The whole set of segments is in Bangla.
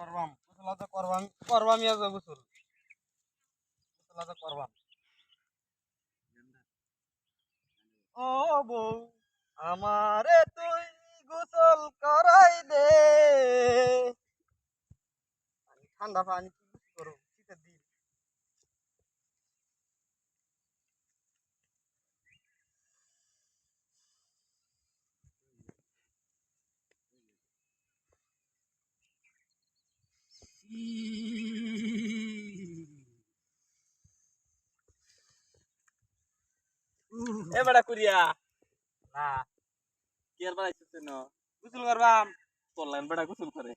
করবাম গোসল করবাম করবামই আজ গোসল করবাম। ও বউ আমারে তুই গোসল করাই দে। ঠান্ডা পানি কি করো শীতের দিন। এ বেটা কুরিয়া না কি আর বানাইছিস না গোসল করবাম। চললেন বেটা গোসল করে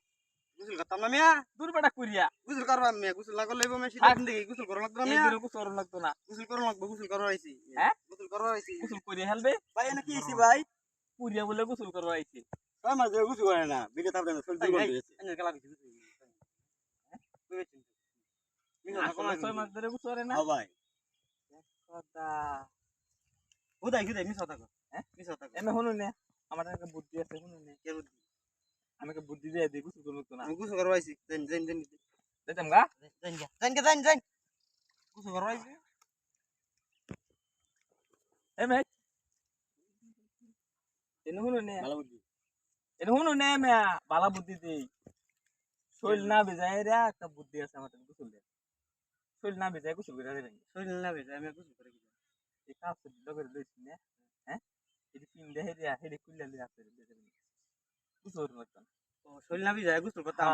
গোসল করতাম না মিয়া। দূর বেটা কুরিয়া গোসল করবাম মিয়া। গোসল না করলে মিয়া শীতের দিন দেখি গোসল করা লাগতো না এই মিয়া। দিনে গোসল লাগতো না গোসল করা লাগবে। গোসল করা হয়েছি হ্যাঁ গোসল করা হয়েছি। গোসল করিয়া হেলবে ভাই এনে কি হয়েছি ভাই? কুরিয়া বলে গোসল করবা আইছি ছয় মাস ধরে গোসল করে না বিকে তারপরে শরীর দুর্বল হয়ে গেছে। এনে গেলা কিছু গোসল বুঝেছেন মিনো না কমা 6 মাস ধরে গোসল করে না হ্যাঁ ভাই কথা হুদাই হুদাই মিছ কথা কর। হ্যাঁ মিছ কথা কর। এমে শুনুন না আমার একটা বুদ্ধি আছে শুনুন না কে বুদ্ধি? আমাকে বুদ্ধি দিয়ে দিই গোসল করব না আমি গোসল করা হয়েছি। দেন দেন দেন দেখতাম গা দেন দেন দেন গোসল করা হয়েছি। এমে এনে শুনুন না ভালো বুদ্ধি। এনে শুনুন না এমে ভালো বুদ্ধি দেই শরীর না বেজায় রে একটা বুদ্ধি আছে আমার গোসল দে শরীর না বেজায় গোসল করে দেবেন শরীর না ভেজা আমি গোসল করে গেছি। এই কাজ লগের লইছি না হ্যাঁ এটি পিন দেহে দিয়া হেডে কুইলা লিয়া করে দেবেন গোসল মতন ও শরীর না ভেজা গোসল করতাম।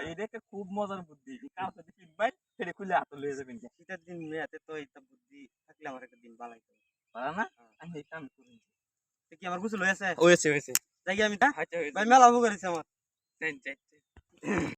এই দেখে খুব মজার বুদ্ধি এই কাজ পিন ভাই হেডে কুইলা হাতে লইয়া যাবেন শীতের দিন মেয়াতে তো এইটা বুদ্ধি থাকলে আমার একটা দিন বানাইতে হবে। পারা না আমি এই কাম করি কি আমার গোসল হয়েছে? হয়েছে হয়েছে যাই আমি তা হাইতে হয়েছে ভাই মেলা উপকার হয়েছে আমার। যাই যাই